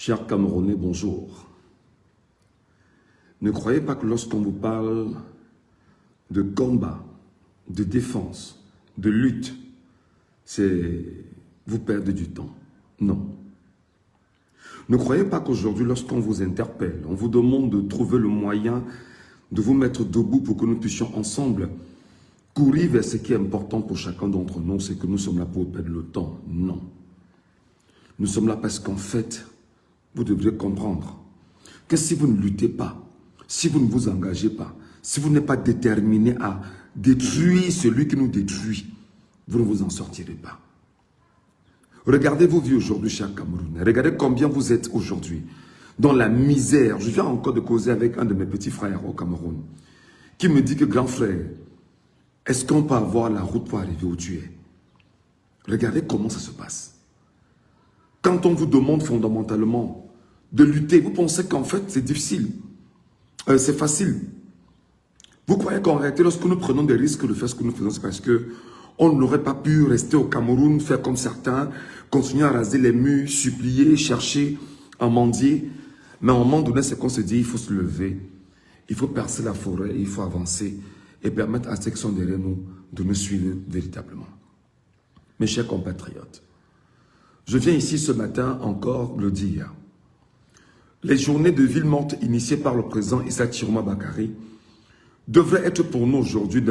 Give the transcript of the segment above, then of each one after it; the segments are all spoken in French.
Chers Camerounais, bonjour. Ne croyez pas que lorsqu'on vous parle de combat, de défense, de lutte, c'est vous perdez du temps. Non. Ne croyez pas qu'aujourd'hui, lorsqu'on vous interpelle, on vous demande de trouver le moyen de vous mettre debout pour que nous puissions ensemble courir vers ce qui est important pour chacun d'entre nous, c'est que nous sommes là pour perdre le temps. Non. Nous sommes là parce qu'en fait, vous devrez comprendre que si vous ne luttez pas, si vous ne vous engagez pas, si vous n'êtes pas déterminé à détruire celui qui nous détruit, vous ne vous en sortirez pas. Regardez vos vies aujourd'hui, chers Camerounais. Regardez combien vous êtes aujourd'hui dans la misère. Je viens encore de causer avec un de mes petits frères au Cameroun qui me dit que, grand frère, est-ce qu'on peut avoir la route pour arriver où tu es? Regardez comment ça se passe. Quand on vous demande fondamentalement de lutter, vous pensez qu'en fait c'est difficile, c'est facile. Vous croyez qu'en réalité, lorsque nous prenons des risques de faire ce que nous faisons, c'est parce qu'on n'aurait pas pu rester au Cameroun, faire comme certains, continuer à raser les murs, supplier, chercher, à mendier. Mais à un moment donné, c'est qu'on se dit, il faut se lever, il faut percer la forêt, il faut avancer et permettre à ceux qui sont derrière nous de nous suivre véritablement. Mes chers compatriotes, je viens ici ce matin encore le dire. Les journées de ville morte initiées par le président Issa Chiroma Bakary devraient être pour nous aujourd'hui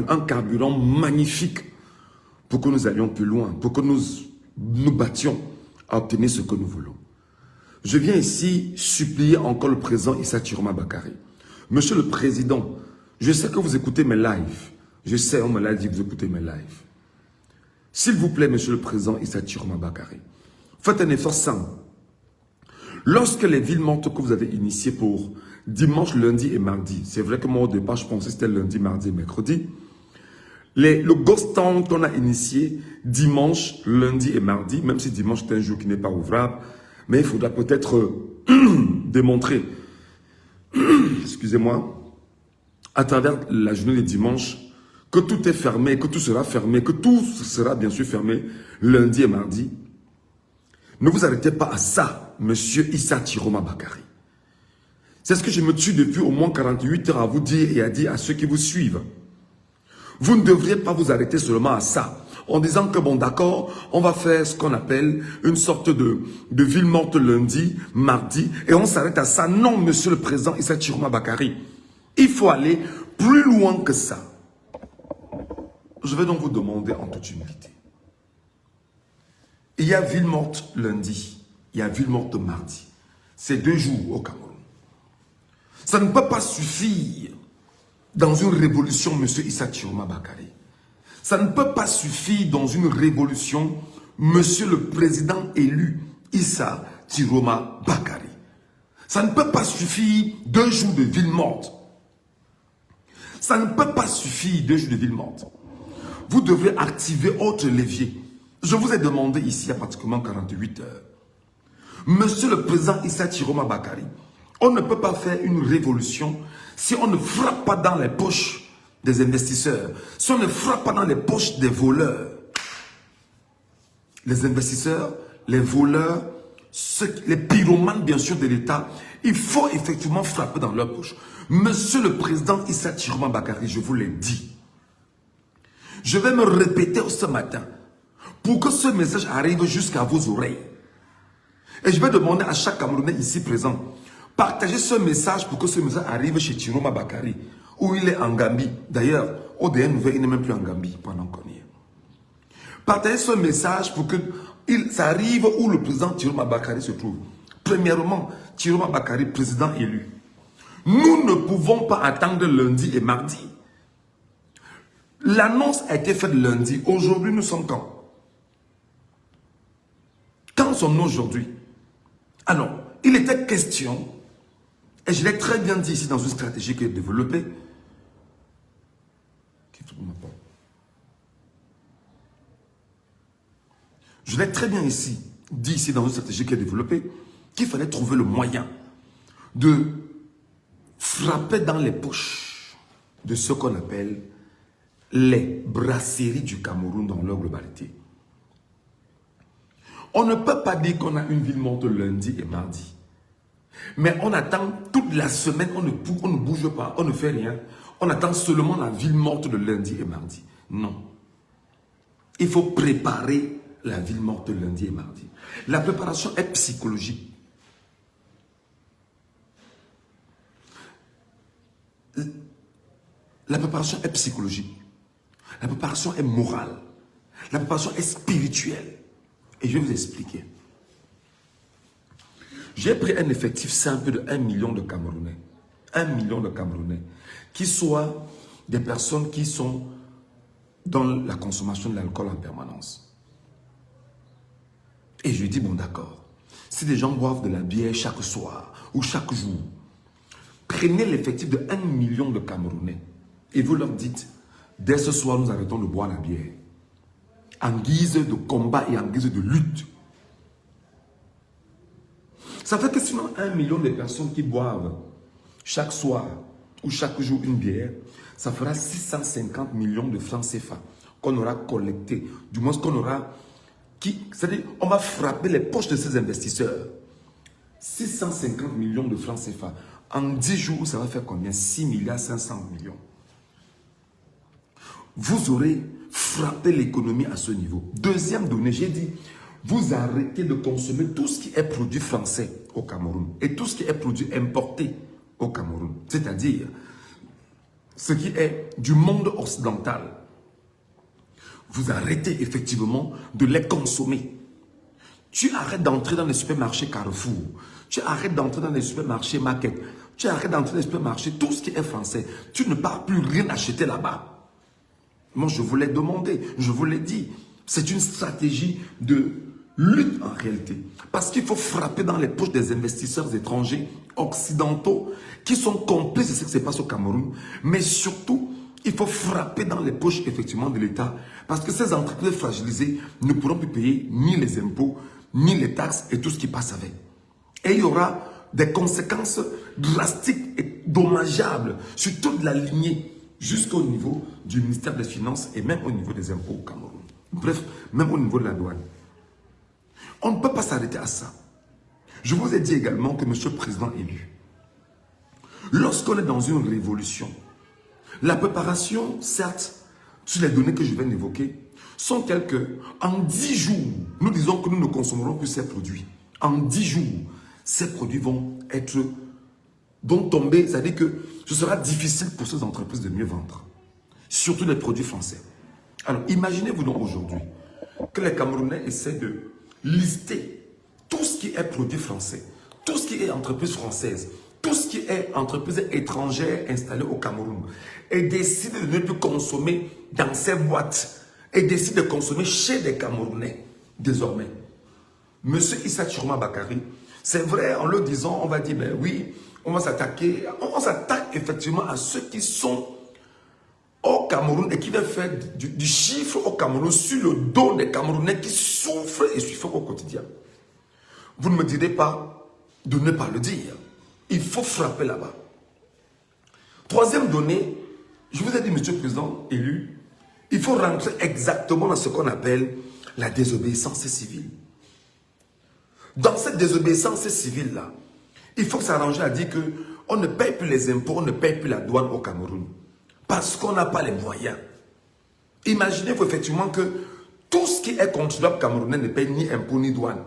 un carburant magnifique pour que nous allions plus loin, pour que nous nous battions à obtenir ce que nous voulons. Je viens ici supplier encore le président Issa Chiroma Bakary. Monsieur le Président, je sais que vous écoutez mes lives. Je sais, on me l'a dit, vous écoutez mes lives. S'il vous plaît, Monsieur le Président Issa Chiroma Bakary, faites un effort simple. Lorsque les villes mortes que vous avez initiées pour dimanche, lundi et mardi, c'est vrai que moi au départ je pensais que c'était lundi, mardi et mercredi, le ghost town qu'on a initié dimanche, lundi et mardi, même si dimanche est un jour qui n'est pas ouvrable, mais il faudra peut-être démontrer, excusez-moi, à travers la journée de dimanche, que tout est fermé, que tout sera fermé, que tout sera bien sûr fermé lundi et mardi. Ne vous arrêtez pas à ça, monsieur Issa Chiroma Bakary. C'est ce que je me tue depuis au moins 48 heures à vous dire et à dire à ceux qui vous suivent. Vous ne devriez pas vous arrêter seulement à ça, en disant que bon d'accord, on va faire ce qu'on appelle une sorte de ville morte lundi, mardi, et on s'arrête à ça. Non, monsieur le président Issa Chiroma Bakary. Il faut aller plus loin que ça. Je vais donc vous demander en toute humilité. Il y a ville morte lundi, il y a ville morte mardi. C'est 2 jours au Cameroun. Ça ne peut pas suffire dans une révolution, monsieur Issa Chiroma Bakary. Ça ne peut pas suffire dans une révolution, monsieur le président élu Issa Chiroma Bakary. Ça ne peut pas suffire 2 jours de ville morte. Ça ne peut pas suffire 2 jours de ville morte. Vous devrez activer autre levier. Je vous ai demandé ici il y a pratiquement 48 heures. Monsieur le président Issa Chiroma Bakary, on ne peut pas faire une révolution si on ne frappe pas dans les poches des investisseurs, si on ne frappe pas dans les poches des voleurs. Les investisseurs, les voleurs, les pyromanes bien sûr de l'État, il faut effectivement frapper dans leurs poches. Monsieur le président Issa Chiroma Bakary, je vous l'ai dit. Je vais me répéter ce matin pour que ce message arrive jusqu'à vos oreilles. Et je vais demander à chaque Camerounais ici présent, partagez ce message pour que ce message arrive chez Chiroma Bakary, où il est en Gambie. D'ailleurs, au dernier nouvelle, il n'est même plus en Gambie pendant qu'on y est. Partagez ce message pour que ça arrive où le président Chiroma Bakary se trouve. Premièrement, Chiroma Bakary, président élu. Nous ne pouvons pas attendre lundi et mardi. L'annonce a été faite lundi. Aujourd'hui, nous sommes quand? Quand sommes-nous aujourd'hui? Alors, il était question, et je l'ai très bien dit ici dans une stratégie qui est développée. Je l'ai très bien dit ici dans une stratégie qui est développée, qu'il fallait trouver le moyen de frapper dans les poches de ce qu'on appelle les brasseries du Cameroun dans leur globalité. On ne peut pas dire qu'on a une ville morte lundi et mardi. Mais on attend toute la semaine, on ne bouge pas, on ne fait rien. On attend seulement la ville morte de lundi et mardi. Non. Il faut préparer la ville morte de lundi et mardi. La préparation est psychologique. La préparation est psychologique. La préparation est morale. La préparation est spirituelle. Et je vais vous expliquer. J'ai pris un effectif simple de 1 million de Camerounais. 1 million de Camerounais. Qui soient des personnes qui sont dans la consommation de l'alcool en permanence. Et je lui dis, bon d'accord. Si des gens boivent de la bière chaque soir ou chaque jour, prenez l'effectif de 1 million de Camerounais et vous leur dites, dès ce soir, nous arrêtons de boire la bière. En guise de combat et en guise de lutte. Ça fait que sinon 1 million de personnes qui boivent chaque soir ou chaque jour une bière, ça fera 650 millions de francs CFA qu'on aura collecté. Du moins qu'on aura... C'est-à-dire, on va frapper les poches de ces investisseurs. 650 millions de francs CFA. En 10 jours, ça va faire combien? 6 milliards 500 millions. Vous aurez frappé l'économie à ce niveau. Deuxième donnée, j'ai dit, vous arrêtez de consommer tout ce qui est produit français au Cameroun et tout ce qui est produit importé au Cameroun. C'est-à-dire, ce qui est du monde occidental. Vous arrêtez effectivement de les consommer. Tu arrêtes d'entrer dans les supermarchés Carrefour. Tu arrêtes d'entrer dans les supermarchés Market. Tu arrêtes d'entrer dans les supermarchés, tout ce qui est français. Tu ne pars plus rien acheter là-bas. Moi, je vous l'ai demandé, je vous l'ai dit. C'est une stratégie de lutte en réalité. Parce qu'il faut frapper dans les poches des investisseurs étrangers, occidentaux, qui sont complices de ce qui se passe au Cameroun. Mais surtout, il faut frapper dans les poches effectivement de l'État. Parce que ces entreprises fragilisées ne pourront plus payer ni les impôts, ni les taxes et tout ce qui passe avec. Et il y aura des conséquences drastiques et dommageables sur toute la lignée jusqu'au niveau du ministère des Finances et même au niveau des impôts au Cameroun. Bref, même au niveau de la douane. On ne peut pas s'arrêter à ça. Je vous ai dit également que Monsieur le Président élu, lorsqu'on est dans une révolution, la préparation, certes, sur les données que je viens d'évoquer, sont telles que en 10 jours, nous disons que nous ne consommerons plus ces produits. En 10 jours, ces produits vont tomber, c'est-à-dire que ce sera difficile pour ces entreprises de mieux vendre. Surtout les produits français. Alors, imaginez-vous donc aujourd'hui que les Camerounais essaient de lister tout ce qui est produit français, tout ce qui est entreprise française, tout ce qui est entreprise étrangère installée au Cameroun et décident de ne plus consommer dans ces boîtes et décident de consommer chez des Camerounais désormais. Monsieur Issa Tchiroma Bakary, c'est vrai, en le disant, on va dire, ben oui, on va s'attaquer, on s'attaque effectivement à ceux qui sont au Cameroun et qui veulent faire du chiffre au Cameroun sur le dos des Camerounais qui souffrent et souffrent au quotidien. Vous ne me direz pas de ne pas le dire. Il faut frapper là-bas. Troisième donnée, je vous ai dit, Monsieur le Président élu, il faut rentrer exactement dans ce qu'on appelle la désobéissance civile. Dans cette désobéissance civile-là, il faut s'arranger à dire qu'on ne paye plus les impôts, on ne paye plus la douane au Cameroun. Parce qu'on n'a pas les moyens. Imaginez-vous effectivement que tout ce qui est contribuable camerounais ne paye ni impôts ni douane.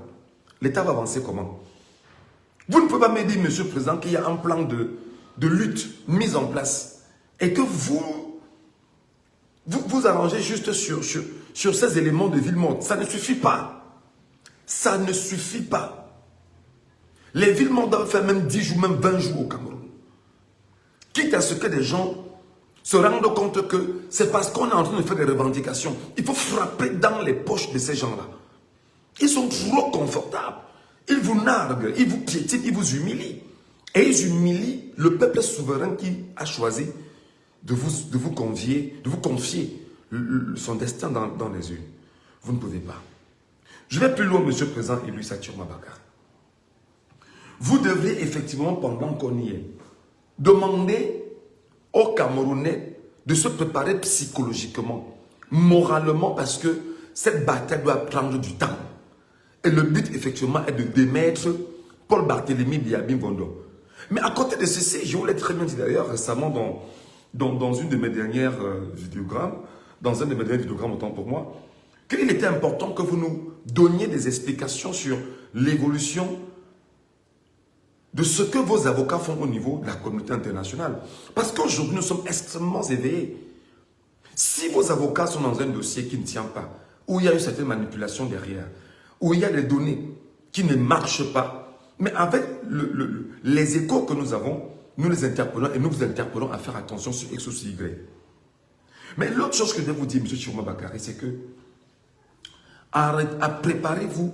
L'État va avancer comment? Vous ne pouvez pas me dire, Monsieur le Président, qu'il y a un plan de lutte mis en place et que vous arrangez juste sur ces éléments de ville morte. Ça ne suffit pas. Ça ne suffit pas. Les villes mortes doivent faire même 10 jours, même 20 jours au Cameroun. Quitte à ce que des gens se rendent compte que c'est parce qu'on est en train de faire des revendications. Il faut frapper dans les poches de ces gens-là. Ils sont trop confortables. Ils vous narguent, ils vous piétinent, ils vous humilient. Et ils humilient le peuple souverain qui a choisi de vous confier son destin dans les urnes. Vous ne pouvez pas. Je vais plus loin, Monsieur le Président élu Issa Tchiroma Bakary. Vous devriez effectivement, pendant qu'on y est, demander aux Camerounais de se préparer psychologiquement, moralement, parce que cette bataille doit prendre du temps. Et le but, effectivement, est de démettre Paul Barthélemy Biabim Vondo. Mais à côté de ceci, je vous l'ai très bien dit d'ailleurs récemment dans une de mes dernières vidéogrammes, dans un de mes derniers vidéogrammes, autant pour moi, qu'il était important que vous nous donniez des explications sur l'évolution de ce que vos avocats font au niveau de la communauté internationale. Parce qu'aujourd'hui, nous sommes extrêmement éveillés. Si vos avocats sont dans un dossier qui ne tient pas, où il y a une certaine manipulation derrière, où il y a des données qui ne marchent pas, mais avec les échos que nous avons, nous les interpellons et nous vous interpellons à faire attention sur X ou sur Y. Mais l'autre chose que je vais vous dire, M. Chiroma Bakary, c'est que préparez-vous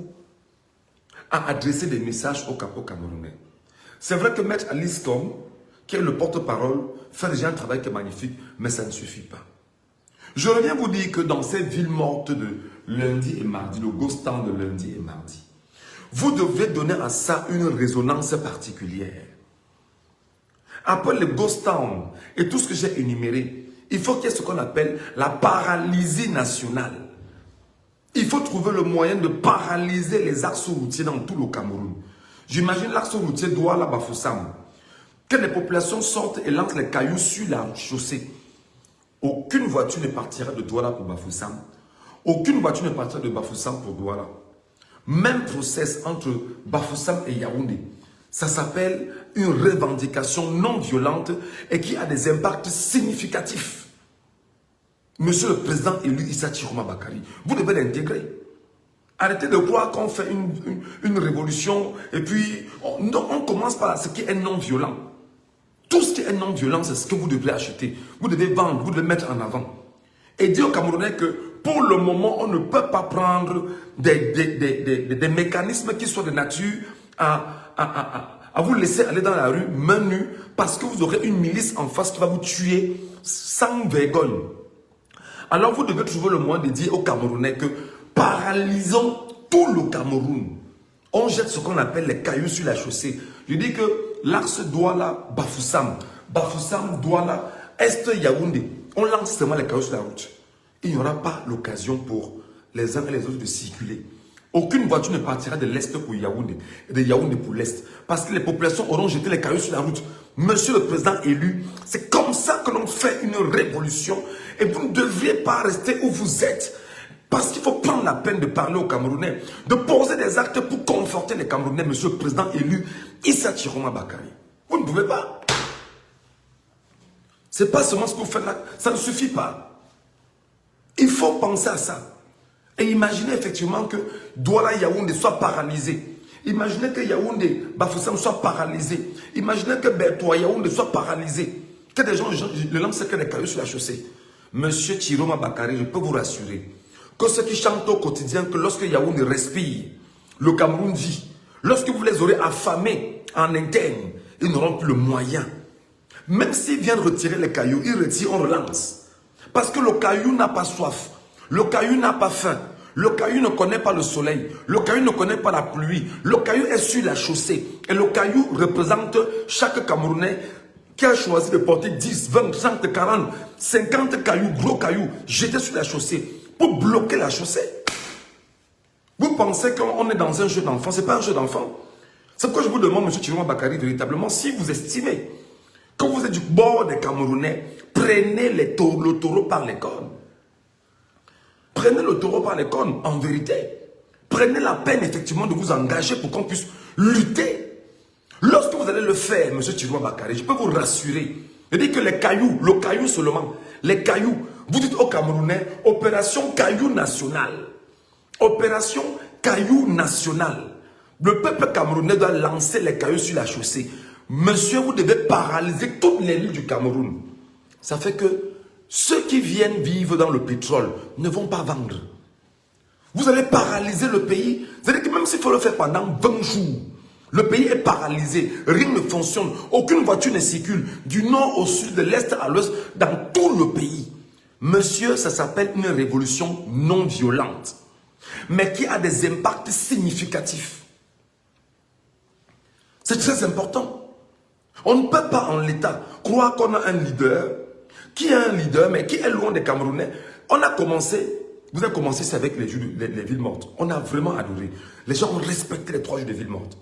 à adresser des messages au capot camerounais. C'est vrai que Maître Alice Tom, qui est le porte-parole, fait déjà un travail qui est magnifique, mais ça ne suffit pas. Je reviens vous dire que dans ces villes mortes de lundi et mardi, le ghost town de lundi et mardi, vous devez donner à ça une résonance particulière. Après le ghost town et tout ce que j'ai énuméré, il faut qu'il y ait ce qu'on appelle la paralysie nationale. Il faut trouver le moyen de paralyser les axes routiers dans tout le Cameroun. J'imagine l'axe routier Douala-Bafoussam. Que les populations sortent et lancent les cailloux sur la chaussée. Aucune voiture ne partira de Douala pour Bafoussam. Aucune voiture ne partira de Bafoussam pour Douala. Même process entre Bafoussam et Yaoundé. Ça s'appelle une revendication non violente et qui a des impacts significatifs. Monsieur le président élu Issa Chiroma Bakary, vous devez l'intégrer. Arrêtez de croire qu'on fait une révolution et puis on commence par ce qui est non violent. Tout ce qui est non violent, c'est ce que vous devez acheter. Vous devez vendre, vous devez mettre en avant. Et dire aux Camerounais que pour le moment, on ne peut pas prendre des mécanismes qui soient de nature à vous laisser aller dans la rue main nue parce que vous aurez une milice en face qui va vous tuer sans vergogne. Alors vous devez trouver le moyen de dire aux Camerounais que paralysons tout le Cameroun. On jette ce qu'on appelle les cailloux sur la chaussée. Je dis que l'axe Douala, Bafoussam, Bafoussam, Douala, Est Yaoundé, on lance seulement les cailloux sur la route. Il n'y aura pas l'occasion pour les uns et les autres de circuler. Aucune voiture ne partira de l'Est pour Yaoundé et de Yaoundé pour l'Est. Parce que les populations auront jeté les cailloux sur la route. Monsieur le président élu, c'est comme ça que l'on fait une révolution. Et vous ne devriez pas rester où vous êtes. Parce qu'il faut prendre la peine de parler aux Camerounais, de poser des actes pour conforter les Camerounais, monsieur le président élu Issa Chiroma Bakary. Vous ne pouvez pas. Ce n'est pas seulement ce que vous faites là, ça ne suffit pas. Il faut penser à ça. Et imaginez effectivement que Douala Yaoundé soit paralysé. Imaginez que Yaoundé Bafoussam soit paralysé. Imaginez que Bertoua Yaoundé soit paralysé. Que des gens ne lancent que des cailloux sur la chaussée. Monsieur Chiroma Bakary, je peux vous rassurer que ceux qui chantent au quotidien que lorsque Yaoundé respire, le Cameroun vit. Lorsque vous les aurez affamés en interne, ils n'auront plus le moyen. Même s'ils viennent retirer les cailloux, ils retirent, on relance. Parce que le caillou n'a pas soif. Le caillou n'a pas faim. Le caillou ne connaît pas le soleil. Le caillou ne connaît pas la pluie. Le caillou est sur la chaussée. Et le caillou représente chaque Camerounais qui a choisi de porter 10, 20, 30, 40, 50 cailloux, gros cailloux, jetés sur la chaussée pour bloquer la chaussée. Vous pensez qu'on est dans un jeu d'enfant? Ce n'est pas un jeu d'enfant. C'est pourquoi je vous demande, M. Chiroma Bakary, véritablement, si vous estimez que vous êtes du bord des Camerounais, prenez le taureau par les cornes. Prenez le taureau par les cornes, en vérité. Prenez la peine, effectivement, de vous engager pour qu'on puisse lutter. Lorsque vous allez le faire, M. Chiroma Bakary, je peux vous rassurer. Je dis que les cailloux, le caillou seulement, les cailloux, vous dites aux Camerounais, opération caillou national. Opération caillou national. Le peuple camerounais doit lancer les cailloux sur la chaussée. Monsieur, vous devez paralyser toutes les villes du Cameroun. Ça fait que ceux qui viennent vivre dans le pétrole ne vont pas vendre. Vous allez paralyser le pays. C'est-à-dire que même s'il faut le faire pendant 20 jours, le pays est paralysé, rien ne fonctionne, aucune voiture ne circule, du nord au sud, de l'est à l'ouest, dans tout le pays. Monsieur, ça s'appelle une révolution non violente, mais qui a des impacts significatifs. C'est très important. On ne peut pas en l'État croire qu'on a un leader, qui est un leader, mais qui est loin des Camerounais. On a commencé Vous avez commencé ça avec les villes mortes. On a vraiment adoré. Les gens ont respecté les 3 jours de villes mortes.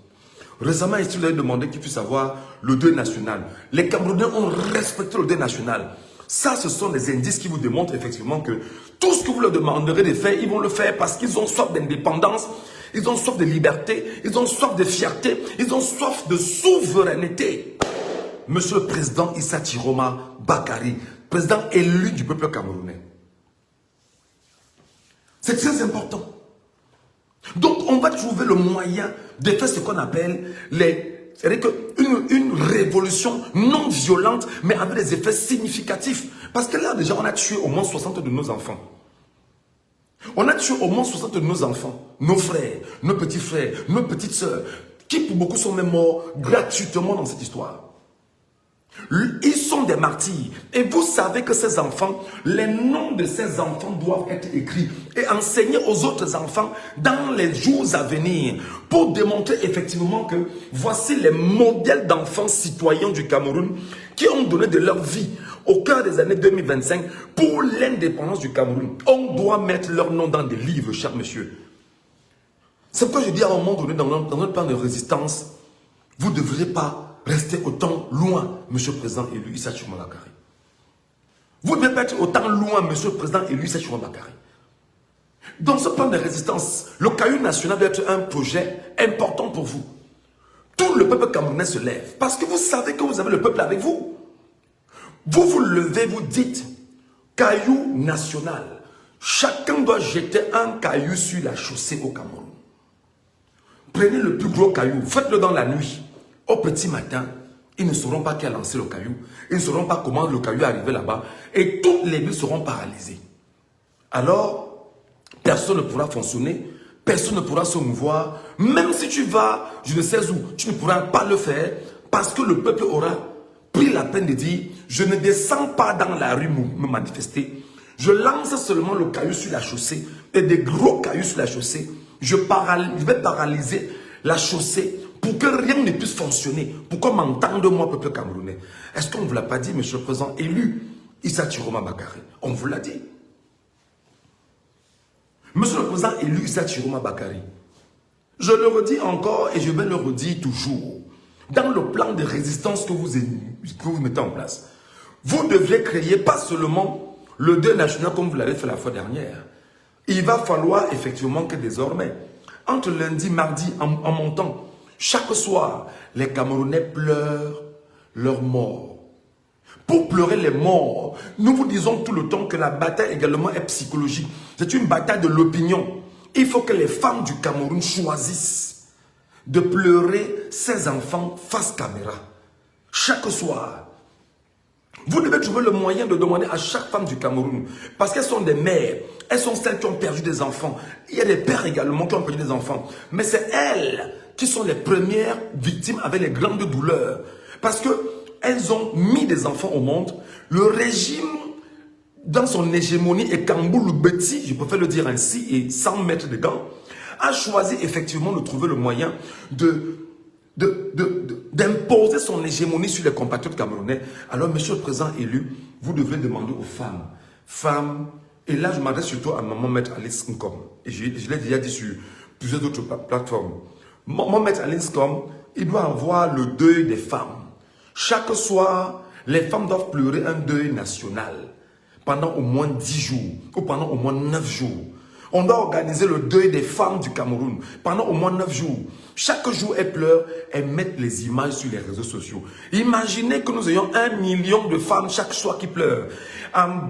Récemment, ici, vous avez demandé qu'il puisse avoir le deuil national. Les Camerounais ont respecté le deuil national. Ça, ce sont des indices qui vous démontrent effectivement que tout ce que vous leur demanderez de faire, ils vont le faire parce qu'ils ont soif d'indépendance, ils ont soif de liberté, ils ont soif de fierté, ils ont soif de souveraineté. Monsieur le président Issa Chiroma Bakary, président élu du peuple camerounais. C'est très important. Donc, on va trouver le moyen de faire ce qu'on appelle une révolution non violente, mais avec des effets significatifs. Parce que là, déjà, on a tué au moins 60 de nos enfants. On a tué au moins 60 de nos enfants, nos frères, nos petits frères, nos petites sœurs, qui pour beaucoup sont même morts gratuitement dans cette histoire. Ils sont des martyrs. Et vous savez que ces enfants, les noms de ces enfants doivent être écrits et enseignés aux autres enfants dans les jours à venir pour démontrer effectivement que voici les modèles d'enfants citoyens du Cameroun qui ont donné de leur vie au cœur des années 2025 pour l'indépendance du Cameroun. On doit mettre leur nom dans des livres, cher monsieur. C'est pourquoi je dis à un moment donné dans notre plan de résistance, vous ne devriez pas rester autant loin, monsieur le président élu Issa Chiroma Bakary. Vous ne devez pas être autant loin, monsieur le président élu Issa Chiroma Bakary. Dans ce plan de résistance, le caillou national doit être un projet important pour vous. Tout le peuple camerounais se lève parce que vous savez que vous avez le peuple avec vous. Vous vous levez, vous dites, caillou national. Chacun doit jeter un caillou sur la chaussée au Cameroun. Prenez le plus gros caillou, faites-le dans la nuit. Au petit matin, ils ne sauront pas qui a lancé le caillou. Ils ne sauront pas comment le caillou est arrivé là-bas. Et toutes les villes seront paralysées. Alors, personne ne pourra fonctionner. Personne ne pourra se mouvoir. Même si tu vas, je ne sais où, tu ne pourras pas le faire. Parce que le peuple aura pris la peine de dire, je ne descends pas dans la rue me manifester. Je lance seulement le caillou sur la chaussée. Et des gros cailloux sur la chaussée. Je vais paralyser la chaussée pour que rien ne puisse fonctionner. Pourquoi m'entendre moi, peuple camerounais? Est-ce qu'on ne vous l'a pas dit, monsieur le président élu Issa Chiroma Bakary? On vous l'a dit. Monsieur le président élu Issa Chiroma Bakary, je le redis encore et je vais le redire toujours. Dans le plan de résistance que vous mettez en place, vous devrez créer pas seulement le deuil national comme vous l'avez fait la fois dernière. Il va falloir effectivement que désormais, entre lundi, mardi, en montant, chaque soir, les Camerounais pleurent leurs morts. Pour pleurer les morts, nous vous disons tout le temps que la bataille également est psychologique. C'est une bataille de l'opinion. Il faut que les femmes du Cameroun choisissent de pleurer ces enfants face caméra. Chaque soir. Vous devez trouver le moyen de demander à chaque femme du Cameroun, parce qu'elles sont des mères, elles sont celles qui ont perdu des enfants. Il y a des pères également qui ont perdu des enfants. Mais c'est elles qui sont les premières victimes avec les grandes douleurs. Parce qu'elles ont mis des enfants au monde. Le régime, dans son hégémonie, et Kamboulou Beti, je préfère le dire ainsi, et sans mettre de gants, a choisi effectivement de trouver le moyen d'imposer son hégémonie sur les compatriotes camerounais. Alors, monsieur le président élu, vous devrez demander aux femmes, et là je m'adresse surtout à maman maître Alice Nkom, et je l'ai déjà dit sur plusieurs autres plateformes. Maman maître Alice Nkom, il doit avoir le deuil des femmes. Chaque soir, les femmes doivent pleurer un deuil national pendant au moins 10 jours, ou pendant au moins 9 jours. On doit organiser le deuil des femmes du Cameroun pendant au moins 9 jours. Chaque jour, elles pleurent, elles mettent les images sur les réseaux sociaux. Imaginez que nous ayons 1 million de femmes chaque soir qui pleurent,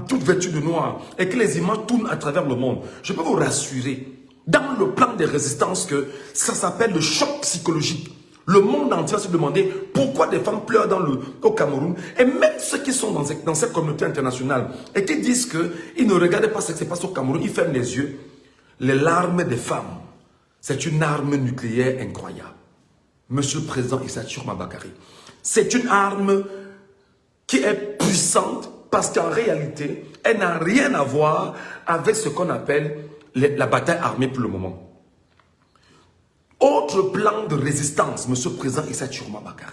toutes vêtues de noir, et que les images tournent à travers le monde. Je peux vous rassurer, dans le plan de résistance, que ça s'appelle le choc psychologique. Le monde entier va se demander pourquoi des femmes pleurent au Cameroun. Et même ceux qui sont dans cette communauté internationale et qui disent qu'ils ne regardent pas ce qui se passe au Cameroun, ils ferment les yeux. Les larmes des femmes, c'est une arme nucléaire incroyable. Monsieur le président Issa Chiroma Bakary, c'est une arme qui est puissante parce qu'en réalité, elle n'a rien à voir avec ce qu'on appelle la bataille armée pour le moment. Autre plan de résistance, monsieur le président Issa Chiroma Bakary.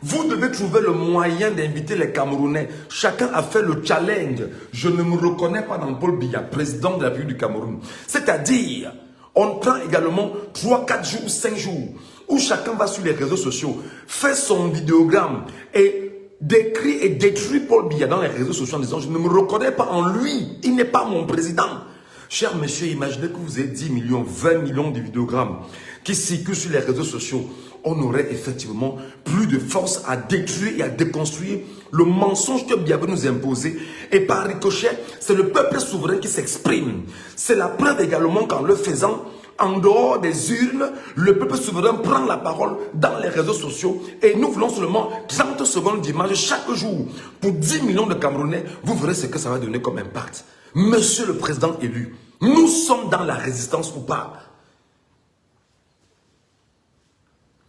Vous devez trouver le moyen d'inviter les Camerounais. Chacun a fait le challenge. Je ne me reconnais pas dans Paul Biya, président de la République du Cameroun. C'est-à-dire, on prend également 3, 4 jours, 5 jours, où chacun va sur les réseaux sociaux, fait son vidéogramme et décrit et détruit Paul Biya dans les réseaux sociaux en disant « Je ne me reconnais pas en lui, il n'est pas mon président ». Cher monsieur, imaginez que vous avez 10 millions, 20 millions de vidéogrammes qui circulent sur les réseaux sociaux. On aurait effectivement plus de force à détruire et à déconstruire le mensonge que Biya veut nous imposer. Et par ricochet, c'est le peuple souverain qui s'exprime. C'est la preuve également qu'en le faisant, en dehors des urnes, le peuple souverain prend la parole dans les réseaux sociaux et nous voulons seulement 30 secondes d'image chaque jour. Pour 10 millions de Camerounais, vous verrez ce que ça va donner comme impact. Monsieur le président élu, nous sommes dans la résistance ou pas?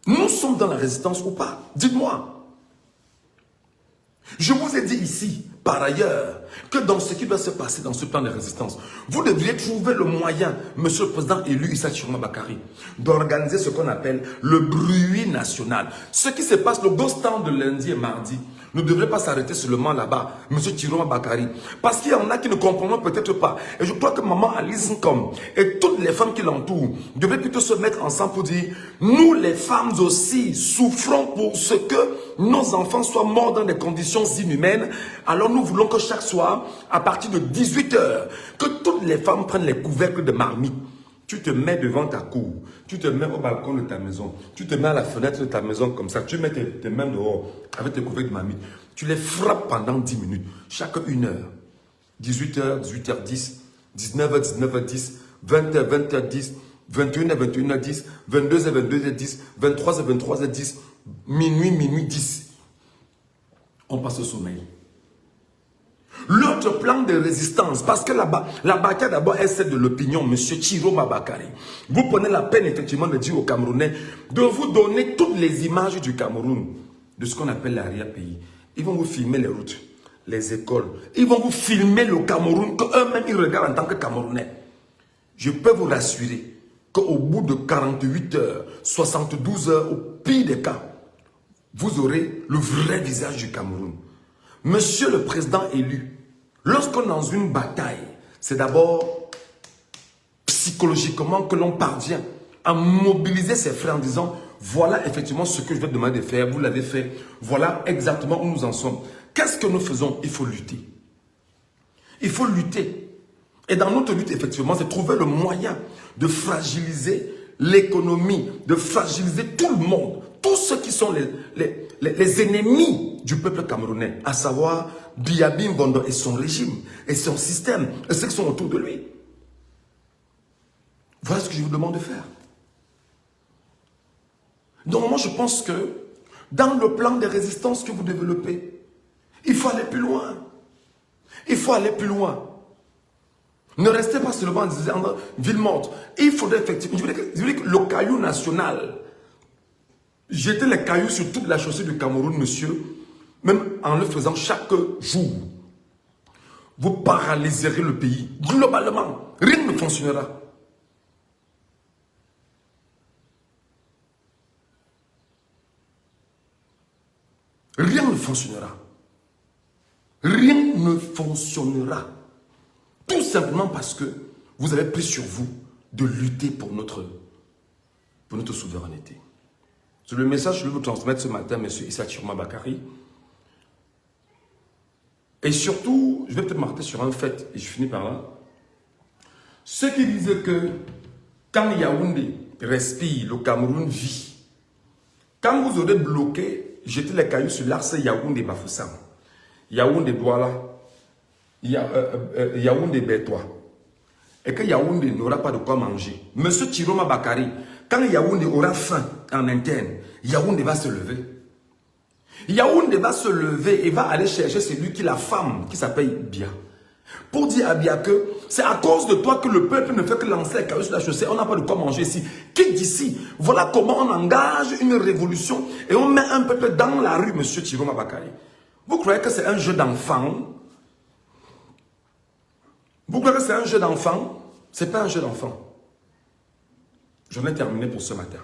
Nous sommes dans la résistance ou pas? Dites-moi. Je vous ai dit ici, par ailleurs, que dans ce qui doit se passer dans ce plan de résistance, vous devriez trouver le moyen, monsieur le président élu Issa Chiroma Bakary, d'organiser ce qu'on appelle le bruit national. Ce qui se passe, le ghost town de lundi et mardi, ne devrait pas s'arrêter seulement là-bas, monsieur Chiroma Bakary. Parce qu'il y en a qui ne comprendront peut-être pas. Et je crois que maman Alice Nkom et toutes les femmes qui l'entourent devraient plutôt se mettre ensemble pour dire, nous les femmes aussi souffrons pour ce que nos enfants soient morts dans des conditions inhumaines. Alors nous voulons que chaque soir, à partir de 18 h, que toutes les femmes prennent les couvercles de marmite. Tu te mets devant ta cour, tu te mets au balcon de ta maison, tu te mets à la fenêtre de ta maison comme ça, tu mets tes mains dehors avec tes couvercles de marmite. Tu les frappes pendant 10 minutes, chaque 1 heure. 18 h, 18h10, 19 h, 19h10, 20 h, 20h10, 21 h, 21h10, 22 h, 22h10, 23 h, 23h10, minuit, minuit 10. On passe au sommeil. L'autre plan de résistance, parce que là-bas, la bataille d'abord est celle de l'opinion, monsieur Chiroma Bakary. Vous prenez la peine effectivement de dire aux Camerounais de vous donner toutes les images du Cameroun, de ce qu'on appelle l'arrière-pays. Ils vont vous filmer les routes, les écoles. Ils vont vous filmer le Cameroun, qu'eux-mêmes ils regardent en tant que Camerounais. Je peux vous rassurer qu'au bout de 48 heures, 72 heures, au pire des cas, vous aurez le vrai visage du Cameroun. Monsieur le président élu, lorsqu'on est dans une bataille, c'est d'abord psychologiquement que l'on parvient à mobiliser ses frères en disant « Voilà effectivement ce que je vais te demander de faire, vous l'avez fait, voilà exactement où nous en sommes. » Qu'est-ce que nous faisons? Il faut lutter. Il faut lutter. Et dans notre lutte, effectivement, c'est trouver le moyen de fragiliser l'économie, de fragiliser tout le monde, tous ceux qui sont les ennemis du peuple camerounais, à savoir Biya Mbondo et son régime, et son système, et ceux qui sont autour de lui. Voilà ce que je vous demande de faire. Donc moi je pense que dans le plan de résistance que vous développez, il faut aller plus loin. Il faut aller plus loin. Ne restez pas seulement en disant ville morte. Il faudrait effectivement, je voulais que le caillou national, jeter les cailloux sur toute la chaussée du Cameroun, monsieur, même en le faisant chaque jour, vous paralyserez le pays. Globalement, rien ne fonctionnera. Rien ne fonctionnera. Rien ne fonctionnera. Tout simplement parce que vous avez pris sur vous de lutter pour notre souveraineté. C'est le message que je vais vous transmettre ce matin, M. Issa Chiroma Bakary. Et surtout, je vais peut-être m'arrêter sur un fait, et je finis par là. Ceux qui disent que quand Yaoundé respire, le Cameroun vit. Quand vous aurez bloqué, jetez les cailloux sur l'axe Yaoundé Bafoussam, Yaoundé Douala, Yaoundé Bétois, et que Yaoundé n'aura pas de quoi manger. Monsieur Chiroma Bakary, quand Yaoundé aura faim en interne, Yaoundé va se lever. Yaoundé va se lever et va aller chercher celui qui est la femme qui s'appelle Biya. Pour dire à Biya que c'est à cause de toi que le peuple ne fait que lancer les cailloux sur la chaussée. On n'a pas de quoi manger ici. Quitte d'ici. Voilà comment on engage une révolution et on met un peuple dans la rue, monsieur Chiroma Bakary. Vous croyez que c'est un jeu d'enfant? Vous croyez que c'est un jeu d'enfant? Ce n'est pas un jeu d'enfant. J'en ai terminé pour ce matin.